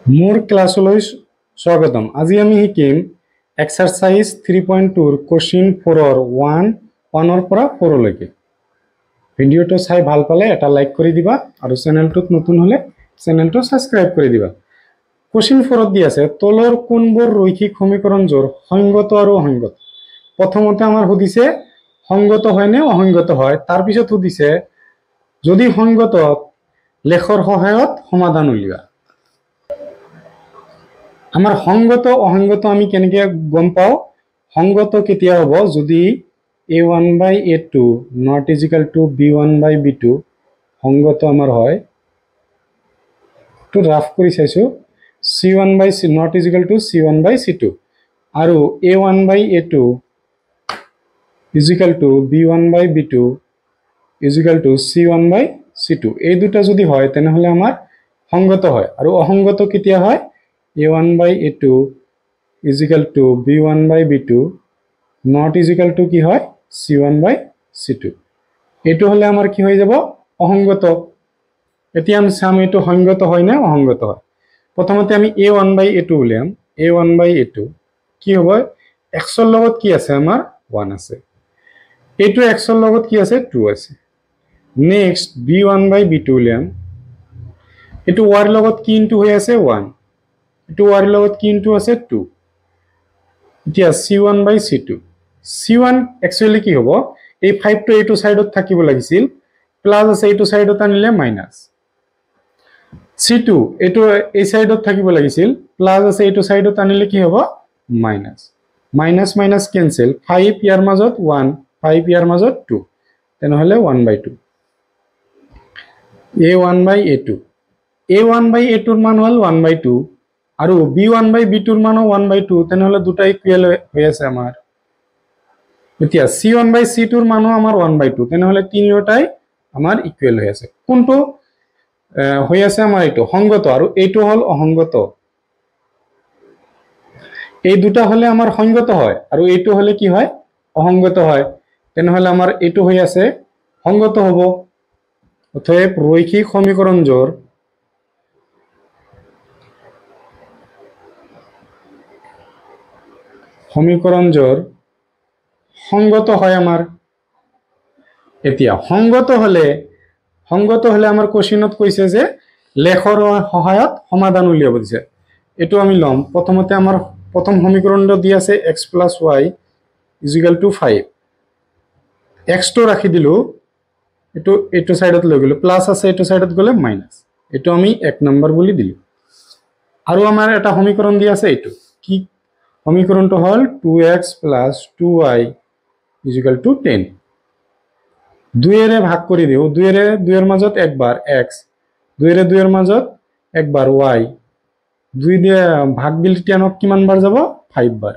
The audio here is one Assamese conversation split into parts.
মোৰ ক্লাছলৈ স্বাগতম। আজি আমি শিকিম এক্সাৰসাইজ 3.2 ৰ কোশ্চেন 4 ৰ 1 পৰা 4 লৈকে। ভিডিঅটো চাই ভাল পালে এটা লাইক কৰি দিবা আৰু চেনেলটোত নতুন হলে চেনেলটো সাবস্ক্ৰাইব কৰি দিবা। কোশ্চেন 4 ত দি আছে তলৰ কোনবোৰ ৰৈখিক সমীকৰণজোৰ সংগত আৰু অসংগত। প্ৰথমতে আমাৰ সুধিছে সংগত হয় নে অসংগত হয়, তাৰ পিছত সুধিছে যদি সংগত লেখৰ সহায়ত সমাধান উলিওৱা। আমাৰ সংগত অসংগত আমি কেনেকৈ গম পাও? সংগত কেতিয়া হ'ব যদি a1 by a2 not is equal to b1 by b2 সংগত আমাৰ হয়। তো ৰাফ কৰি চাইছো c1 by c not is equal to c1 by c2 আৰু a1 by a2 is equal to b1 by b2 is equal to c1 by c2 এই দুটা যদি হয় তেনেহলে আমাৰ সংগত হয়। আৰু অসংগত কেতিয়া হয়? a1 by a2 is equal to b1 by b2 not is equal to কি হয় c1 by c2 এইটো হলে আমাৰ কি হৈ যাব অসংগত। এতিয়া আমি চাম এইটো সংগত হয় না অসংগত হয়। প্ৰথমতে আমি a1 by a2 উলিয়াম। a1 by a2 কি হ'ব? x ৰ লগত কি আছে আমাৰ 1 আছে, এইটো x ৰ লগত কি আছে 2 আছে। নেক্সট b1 by b2 উলিয়াম। এইটো y ৰ লগত কি ইনটু হৈ আছে 1, এইটো y ৰ লগত কি ইনটু আছে 2। এতিয়া c1 by c2 c1 actually কি হ'ব এই 5 টো এইটো সাইডত থাকিব লাগিছিল, প্লাস আছে এইটো সাইডত আনিলে মাইনাস। c2 এইটো এই সাইডত থাকিব লাগিছিল, প্লাস আছে এইটো সাইডত আনিলে কি হ'ব মাইনাস। মাইনাস মাইনাস ক্যান্সেল, 5 ইয়াৰ মাজত 1, 5 ইয়াৰ মাজত 2 তেনেহলে 1/2 a1 by a2 a1 by a2 ৰ মান হল 1/2 আৰু b1 by b2 ৰ মান 1/2 তেনেহলে দুটা ইকুৱেল হৈ আছে আমাৰ। এতিয়া c1 by c2 ৰ মান আমাৰ 1/2 তেনেহলে তিনিওটাই আমাৰ ইকুৱেল হৈ আছে। কোনটো হৈ আছে আমাৰ এইটো সংগত আৰু এইটো হল অসংগত। এই দুটা হলে আমাৰ সংগত হয় আৰু এইটো হলে কি হয় অসংগত হয়। তেনেহলে আমাৰ এইটো হৈ আছে সংগত হ'ব। অতএব ৰৈখিক সমীকৰণজোৰ সংগত হয় আমাৰ। এতিয়া সংগত হলে আমাৰ কোশ্চেনত কৈছে যে লেখৰ সহায়ত সমাধান উলিয়াব দিছে। এইটো আমি লম। প্ৰথমতে আমাৰ প্ৰথম সমীকৰণটো দি আছে x plus y is equal to 5, x টো ৰাখি দিলো, এইটো সাইডত লৈ গলো, প্লাস আছে এইটো সাইডত গলে মাইনাস, এইটো আমি 1 নম্বৰ বুলি দিলো। আৰু আমাৰ এটা সমীকৰণ দি আছে এইটো কি সমীকৰণটো হল 2x plus 2y is equal to 10। 2 এৰে ভাগ কৰি দিও, 2 এৰে 2 এৰ মাজত একবাৰ x, 2 এৰে 2 এৰ মাজত একবাৰ y, 2 দিয়ে ভাগ দিলে 10ক কিমান বাৰ যাব 5 বাৰ।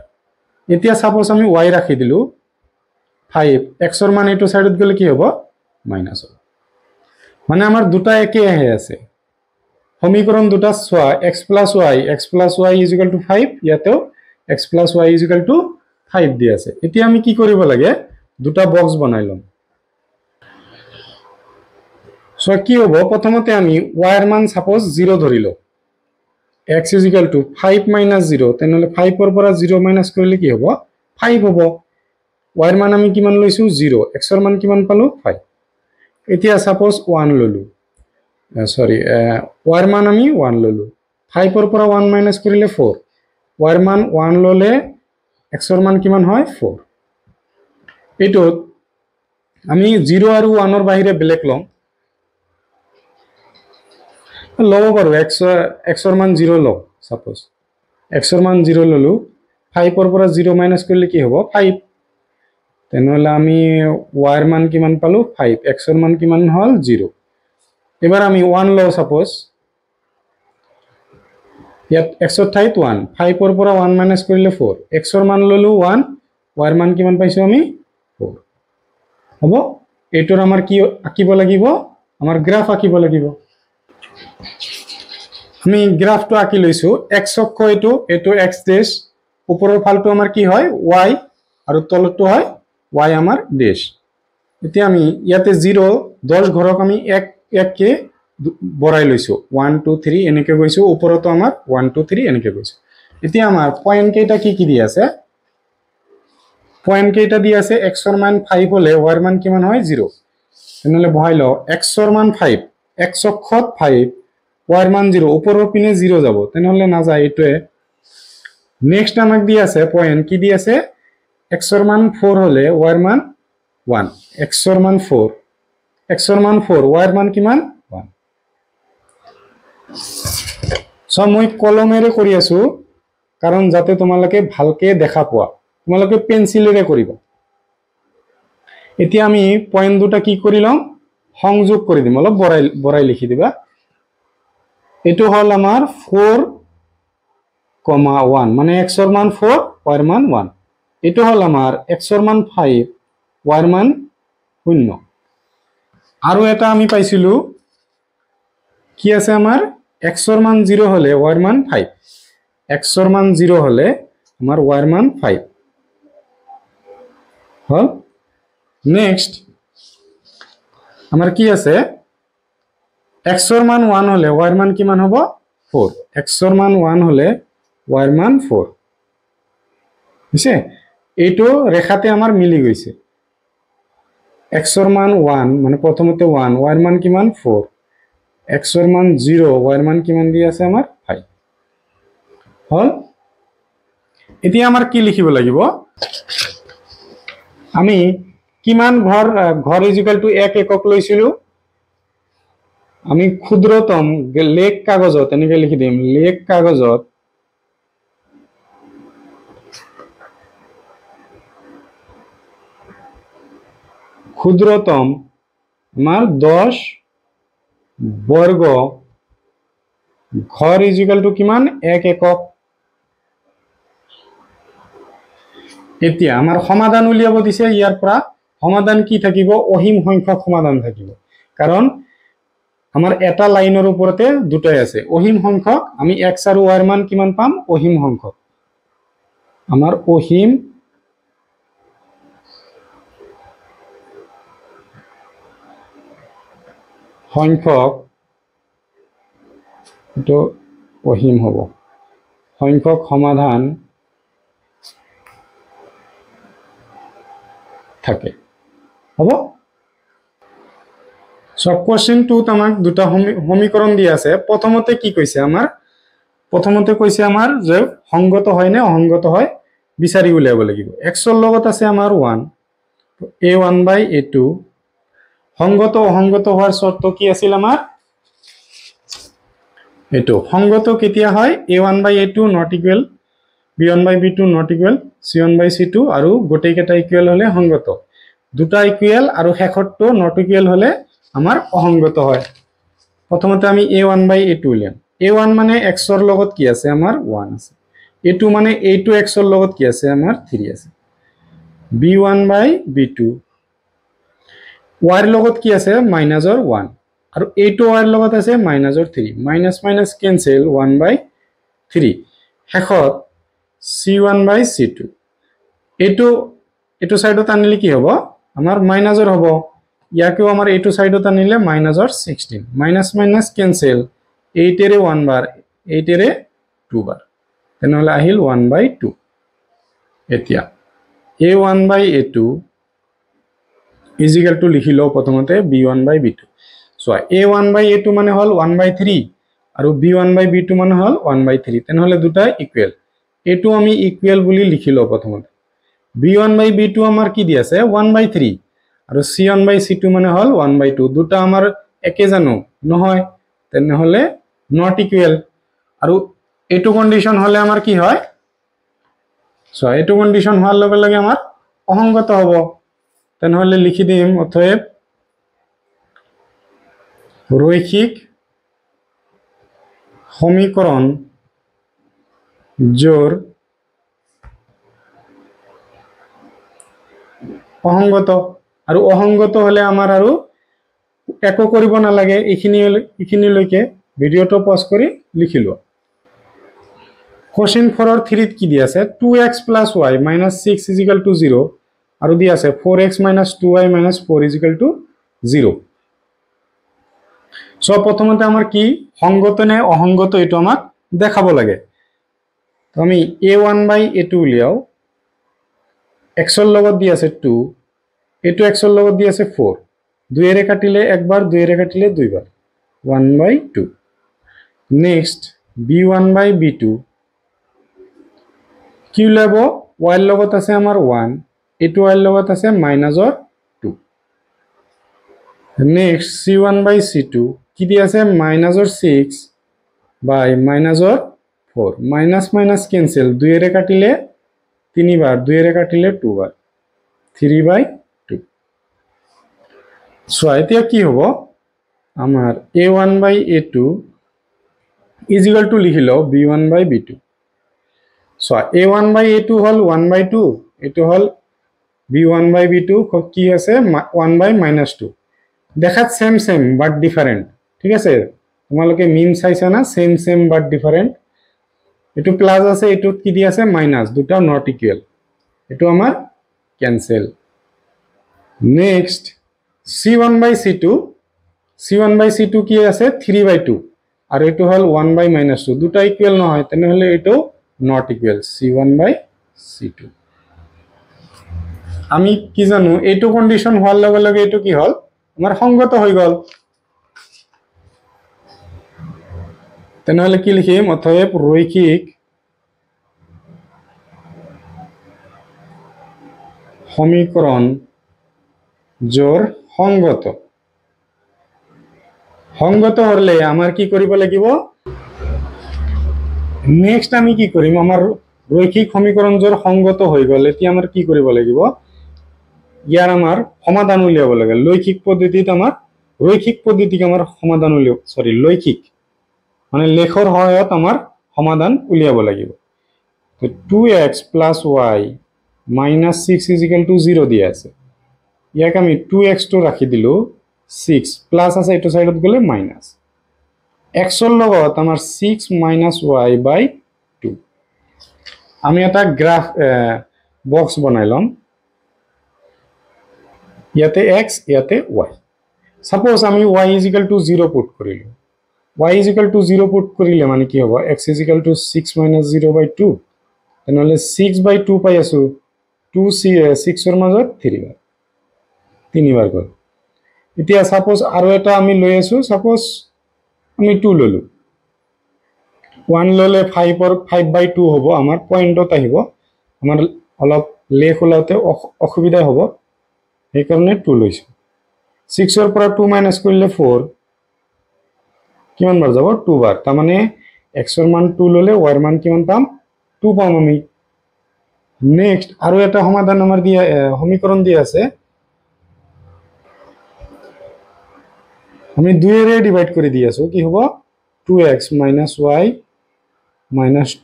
এতিয়া সাপোজ আমি y ৰাখি দিলো 5, x ৰ মান এইটো সাইডত গলে কি হ'ব মাইনাস হ'ব। মানে আমাৰ দুটা একে আহে আছে সমীকৰণ দুটা সোয়া x plus y is equal to 5, ইয়াতেও x plus y is equal to 5 দি আছে। এতিয়া আমি কি কৰিব লাগে দুটা বক্স বনাই লম। সো কি হ'ব প্ৰথমতে আমি y এৰ মান সাপোজ 0 ধৰিলো, x is equal to 5 minus 0 তেনেহলে 5 ৰ পৰা 0 মাইনাস কৰিলে কি হ'ব 5 হ'ব। y এর মান আমি কিমান লৈছো 0, x এর মান কিমান পালো 5। এতিয়া সাপোজ 1 ললো, সরি y এর মান আমি 1 ললো, 5 ৰ পৰা 1 মাইনাস কৰিলে 4, y এৰ মান 1 ললে x এৰ মান কিমান হয় 4। এইটো আমি 0 আৰু 1 ৰ বাহিৰে বেলেগ লম, লব পাৰো x এৰ মান 0 লও। সাপোজ x এৰ মান 0 ললো, 5 ৰ পৰা 0 মাইনাস কৰিলে কি হ'ব 5, তেনেহলে আমি y এর মান কিমান পালো 5, x এর মান কিমান হল 0। এবার আমি 1 লও সাপোজ, ইয়াত x এর ঠাইত 1, 5 ৰ পৰা 1 মাইনাস কৰিলে 4, x এৰ মান ললো 1, y এৰ মান কিমান পাইছো আমি 4 হ'ব। এইটোৰ আমাৰ কি আঁকিব লাগিব, আমাৰ গ্ৰাফ আঁকিব লাগিব। আমি গ্ৰাফটো আঁকি লৈছো, x অক্ষ এইটো x ডেশ, উপৰৰ ফালটো আমাৰ কি হয় y আৰু তলটো হয় y আমাৰ ডেশ। এতিয়া আমি ইয়াতে 0 10 ঘৰক আমি 1 কে বৰাই লৈছো 1 2 3 এনেকে গৈছো ওপৰতো আমাৰ 1 2 3 এনেকে গৈছো এতিয়া আমাৰ পয়েন্ট কেইটা কি দি আছে পয়েন্ট কেইটা দি আছে x ৰ মান 5 হলে y ৰ মান কিমান হয় 0 তেনেহলে বহাই ল x ৰ মান 5 x অক্ষত 5 y ৰ মান 0 ওপৰৰ পিনে 0 যাব তেনেহলে না যায় এটোৱে নেক্সট আমাক দি আছে পয়েন্ট কি দি আছে x ৰ মান 4 হলে y ৰ মান 1 x ৰ মান 4 x ৰ মান 4 y ৰ মান কিমান 1 সো মই কলমেৰে কৰি আছো কাৰণ যাতে তোমালোকে ভালকে দেখা পোৱা তোমালোকে পেন্সিলেৰে কৰিবা এতিয়া আমি পয়েন্ট দুটা কি কৰিলাম সংযোগ কৰি দিম অলপ বৰাই লিখি দিবা এটো হল আমাৰ 4, 1 মানে x ৰ মান 4 y ৰ মান 1 এটো হল আমাৰ x ৰ মান 5 y ৰ মান 0 আৰু এটা আমি পাইছিলো কি আছে আমাৰ x ৰ মান 0 হলে y ৰ মান 5 x ৰ মান 0 হলে আমাৰ y ৰ মান 5 হল নেক্সট আমাৰ কি আছে x ৰ মান 1 হলে y ৰ মান কিমান হ'ব 4 x ৰ মান 1 হলে y ৰ মান 4 বুঝছে এইটো ৰেখাতে আমাৰ মিলি গৈছে x ৰ মান 1 মানে প্ৰথমতে 1 y ৰ মান কিমান 4 x ৰ মান 0 y ৰ মান কিমান দি আছে আমাৰ 5 হল এতিয়া আমাৰ কি লিখিব লাগিব আমি কিমান ঘৰ ইকুয়াল টু 1 একক লৈছিলো আমি ক্ষুদ্রতম লেখ কাগজত এনেকে লিখি দিম লেখ কাগজত ক্ষুদ্রতম আমার 10 বর্গ ঘর ইকুয়াল টু কিমান 1 একক এতিয়া আমাৰ সমাধান উলিয়াব দিছে ইয়াৰ পৰা সমাধান কি থাকিব অসীম সংখ্যক সমাধান থাকিব কাৰণ আমাৰ এটা লাইনৰ ওপৰতে দুটাই আছে অসীম সংখ্যক আমি x আৰু y ৰ মান কিমান পাম অসীম সংখ্যক আমাৰ অসীম সংখ্যক তো অসীম হ'ব সংখ্যক সমাধান থাকে হ'ব সো কোশ্চেন 2 আমাক দুটা সমীকরণ দি আছে প্রথমতে কি কইছে আমাৰ যে সংগত হয় না অসংগত হয় বিচাৰি উলিয়াব লাগিব x ৰ লগত আছে আমাৰ 1 a1/a2 সংগত অসংগত হোৱাৰ শৰ্ত কি আছিল আমাৰ এটো সংগত কেতিয়া হয় a1/a2 not equal b1/b2 not equal c1/c2 আৰু গোটেই কেটা ইকুয়াল হলে সংগত দুটা ইকুয়াল আৰু শেষৰটো not equal হলে আমাৰ অসংগত হয় প্ৰথমতে আমি a1/a2 লিয়াম a1 মানে x ৰ লগত কি আছে আমাৰ 1 আছে a2 মানে a2 x ৰ লগত কি আছে আমাৰ 3 আছে b1/b2 y ৰ লগত কি আছে মাইনাসৰ 1 আৰু a2 y ৰ লগত আছে মাইনাসৰ 3 মাইনাস মাইনাস ক্যান্সেল 1/3 শেষত c1/c2 এটো সাইডত আনিলে কি হ'ব আমাৰ মাইনাসৰ হ'ব ইয়াকেও আমাৰ এটো সাইডত আনিলে মাইনাসৰ 16 মাইনাস মাইনাস ক্যান্সেল 8 এৰে 1 বাৰ 8 এৰে 2 বাৰ তেনেহলে আহিল 1/2 এতিয়া a1/a2 is equal to লিখি লও প্ৰথমতে b1/b2 সো a1/a2 মানে হল 1/3 আৰু b1/b2 মানে হল 1/3 তেনেহলে দুটা ইকুয়াল a2 আমি ইকুয়াল বুলি লিখি লও প্ৰথমতে b1/b2 আমাৰ কি দি আছে 1/3 আৰু c1/c2 মানে হল 1/2 দুটা আমাৰ একে জানো নহয় তেনেহলে নট ইকুয়াল আৰু এটো কন্ডিশন হলে আমাৰ কি হয় সো এটো কন্ডিশন হোৱাৰ লগে লগে আমাৰ অসংগত হ'ব তেনেহলে লিখি দিম অতএব ৰৈখিক সমীকৰণ জোৰ অসংগত আৰু অসংগত হলে আমাৰ আৰু একো কৰিব নালাগে এইখিনিলৈকে ভিডিওটো পজ কৰি লিখি লোৱা কোশ্চেন 4 ৰ 3 কি দি আছে 2x + y - 6 = 0 আৰু দি আছে 4x - 2y - 4 = 0 সো প্রথমতে আমার কি সংগত নে অসংগত এটো আমাক দেখাব লাগে। তো আমি a1/a2 উলিয়াও x এর লগত দি আছে 2 এটো x এর লগত দি আছে 4 2 এর কাটিলে একবার 2 এর কাটিলে দুইবার 1/2 নেক্সট b1/b2 কি উলাব y এর লগত আছে আমার 1 এটো y এর লগত আছে -2 নেক্সট c1/c2 কি দি আছে -6 বাই -4 মাইনাস মাইনাস ক্যান্সেল 2 এর কাটিলে 3 বার 2 এর কাটিলে 2 বার 3/2 সো এতিয়া কি হ'ব আমার a1/a2 ইজ ইকুয়াল টু লিখিলো b1/b2 সো a1/a2 হল 1/2 এটো হল b1/b2 কি আছে 1/-2 দেখাত সেম সেম বাট ডিফারেন্ট ঠিক আছে তোমালোকে মিন চাইছা না সেম সেম বাট ডিফারেন্ট এটো প্লাস আছে এটো কি দি আছে মাইনাস দুটা নট ইকুয়াল এটো আমার ক্যান্সেল নেক্সট c1/c2 কি আছে 3/2 আর এটো হল 1/-2 দুটা ইকুয়াল নহয় তেনে হলে এটো নট ইকুয়াল c1/c2 আমি কি জানো এটো কন্ডিশন হওয়ার লগে লগে এটো কি হল আমার সংগত হয়ে গেল তেনে হলে কি লিখিম অতএব রৈখিক সমীকরণ জোর সংগত সংগত হলে আমার কি করিব লাগিব নেক্সট আমি কি করিম আমার রৈখিক সমীকরণ জোর সংগত হয়ে গেল এতিয়া আমার কি করিব লাগিব ইয়ার আমার সমাধান উলিয়াব লাগে লৈখিক পদ্ধতিত আমার রৈখিক পদ্ধতিকে আমার সমাধান লৈখিক মানে লেখর সহায়ত আমার সমাধান উলিয়াব লাগিব তো 2x + y - 6 = 0 দিয়া আছে ইয়াক আমি 2x টো রাখি দিলো 6 প্লাস আছে এটো সাইডত গলে মাইনাস x এর লগত আমার 6 - y/2 আমি এটা গ্রাফ বক্স বানাইলাম ইয়াতে x ইয়াতে y সাপোজ আমি y = 0 পুট করিলো y = 0 পুট করিলে মানে কি হবে x = 6 - 0/2 তাহলে 6/2 পাই আছো 6 এর মাজত 3 বার 3 বার গল এতিয়া সাপোজ আৰু এটা আমি লৈ আছো সাপোজ আমি 2 ললো 1 ললে 5/2 হ'ব আমার পয়েন্টত আহিব আমার অলপ লেখ ওলাতে অসুবিধা হ'ব এই কারণে 2 লৈছো 6 এর পৰা 2 মাইনাস কৰিলে 4 কিমান বার যাব 2 বার তার মানে x এর মান 2 ললে y এর মান কিমান পাম 2 পাম আমি নেক্সট আৰু এটা সমাধান আমাৰ দিয়া সমীকরণ দিয়া আছে আমি 2 এর ডিভাইড করে দি আছো কি হ'ব 2x - y -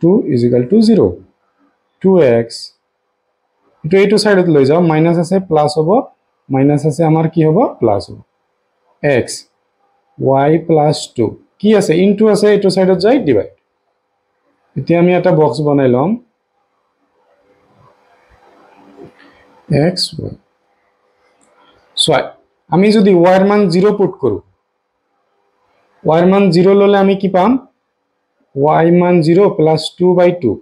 2 = 0 2x এটো সাইডত লৈ যাও মাইনাস আছে প্লাস হ'ব মাইনাস আছে আমার কি হ'ব প্লাস হ'ব x y + 2 কি আছে ইনটু আছে এটো সাইডত যাই ডিভাইড এতিয়া আমি এটা বক্স বানাইলাম x y সো আমি যদি y এর মান 0 পুট করু y এর মান 0 ললে আমি কি পাম y মান 0 + 2/2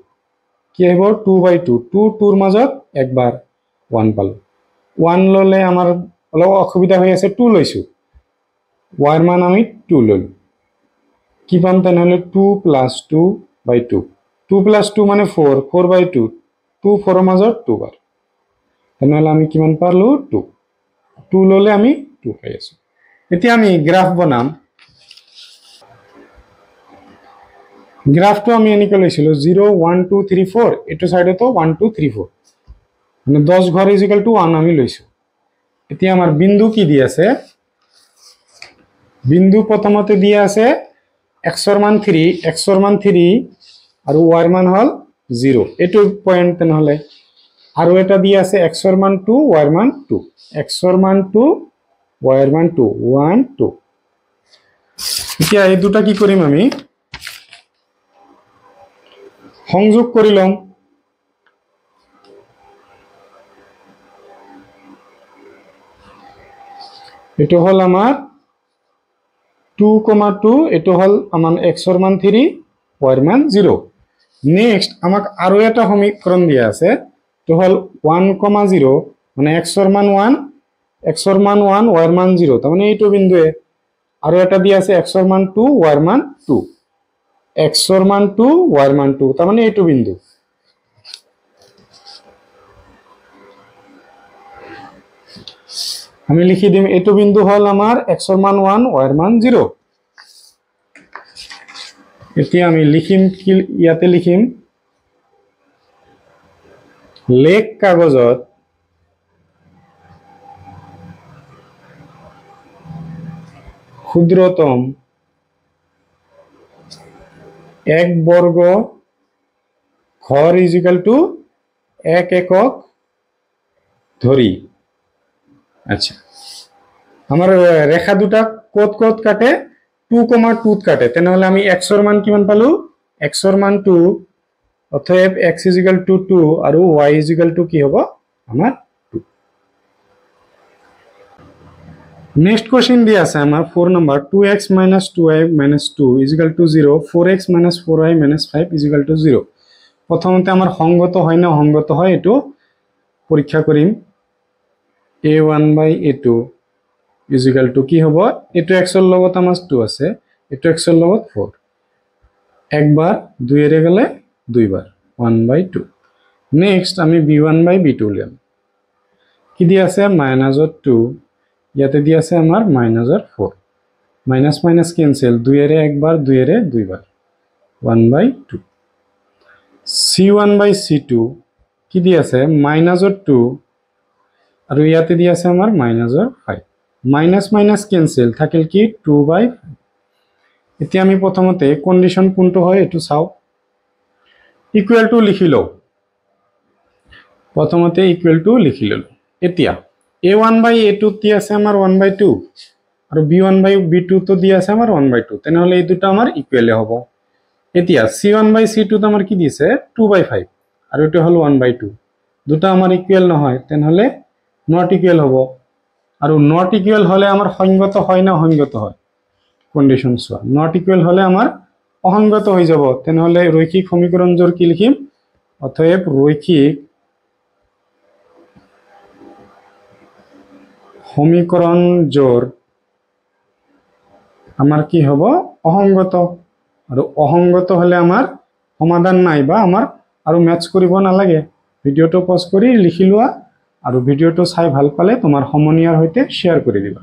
কি হইব 2/2 2 2 এর মাজত একবার 1 পালো 1 ললে আমার অলপ অসুবিধা হই আছে 2 লইছো y এর মান আমি 2 ললো কি পাম তাহলে 2 + 2/2 2 + 2 মানে 4 4/2 2 4 এর মাজত 2 বার তাহলে আমি কিমান পারলো 2 2 ললে আমি 2 পাই আছো এতিয়া আমি গ্রাফ বনাম গ্রাফটো আমি এনেকে লৈছিল 0 1 2 3 4 এটো সাইডে তো 1 2 3 4 মানে 10 ঘর = 1 আমি লৈছো এতিয়া আমার বিন্দু কি দি আছে বিন্দু প্রথমতে দিয়া আছে x এর মান 3 x এর মান 3 আর y এর মান হল 0 এটো পয়েন্ট তেন হলে আর এটা দিয়া আছে x এর মান 2 y এর মান 2 x এর মান 2 y এর মান 2 1 2 এতিয়া এই দুটা কি করিম আমি সংযোগ করিলাম এটো হল আমার 2,2 এইটো হল আমাৰ x ৰ মান 3 y ৰ মান 0 নেক্সট আমাক আৰু এটা সমীকৰণ দিয়া আছে তো হল 1,0 মানে x ৰ মান 1 y ৰ মান 0 তাৰ মানে এইটো বিন্দুৱে আৰু এটা দিয়া আছে x ৰ মান 2 y ৰ মান 2 x ৰ মান 2 y ৰ মান 2 তাৰ মানে এইটো বিন্দু আমি লিখি দিম এইটো বিন্দু হল আমাৰ x ৰ মান 1 y ৰ মান 0 এতিয়া আমি লিখিম কি ইয়াতে লিখিম লেখ কাগজত ক্ষুদ্রতম এক বর্গ ঘর ইজিক্যাল টু এক একক ধরি আচ্ছা আমার রেখা দুটা কত কত কাটে 2,2 কাটে তেনহলে আমি x ৰ মান কিমান পালো x ৰ মান 2 অতএব x ইজিক্যাল টু 2 আৰু y ইজিক্যাল টু কি হ'ব আমাৰ 2 নেক্সট কোশ্চেন দিয়া আছে আমাৰ 4 number 2x - 2y - 2 0 4x - 4y - 5 0 প্ৰথমতে আমাৰ সংগত হয় না অসংগত হয় এটো পৰীক্ষা কৰিম a1/a2 কি হ'ব এটো x ৰ লগত আমাৰ 2 আছে এটো x ৰ লগত 4 একবাৰ 2 এৰে গলে দুইবাৰ 1/2 নেক্সট আমি b1/b2 লিয়াম কি দিয়া আছে -2 ইয়াতে দিয়া আছে আমাৰ -4 মাইনাস মাইনাস ক্যান্সেল 2 এৰে একবাৰ 2 এৰে দুইবাৰ 1/2 c1/c2 কি দিয়া আছে -2 আৰু ইয়াতে দিয়া আছে আমাৰ -5 মাইনাস মাইনাস ক্যান্সেল থাকিল কি 2/5 এতিয়া আমি প্ৰথমতে কন্ডিশন কোনটো হয় এটো চাও ইকুয়াল টু লিখি লও প্ৰথমতে ইকুয়াল টু লিখি ললো এতিয়া a1/a2 তি আছে আমাৰ 1/2 আৰু b1/b2 তো দিয়া আছে আমাৰ 1/2 তেনহলে এই দুটো আমাৰ ইকুয়ালে হ'ব এতিয়া c1/c2 তো আমাৰ কি দিছে 2/5 আৰু এটো হল 1/2 দুটো আমাৰ ইকুয়াল নহয় তেনহলে নট ইকুয়াল হ'ব আৰু নট ইকুয়াল হলে আমাৰ সংগত হয় না অসংগত হয় কন্ডিশন সোয়া নট ইকুয়াল হলে আমাৰ অসংগত হৈ যাব তেনহলে রৈখিক সমীকরণ জোর কি লিখিম অতএব রৈখিক সমীকরণ জোর আমার কি হব অসংগত আৰু অসংগত হলে আমাৰ সমাধান নাই বা আমাৰ আৰু ম্যাচ কৰিব নালাগে ভিডিওটো পজ কৰি লিখি লোৱা আৰু ভিডিওটো চাই ভাল পালে তোমাৰ সমনীয়াৰ সৈতে শেয়াৰ কৰি দিবা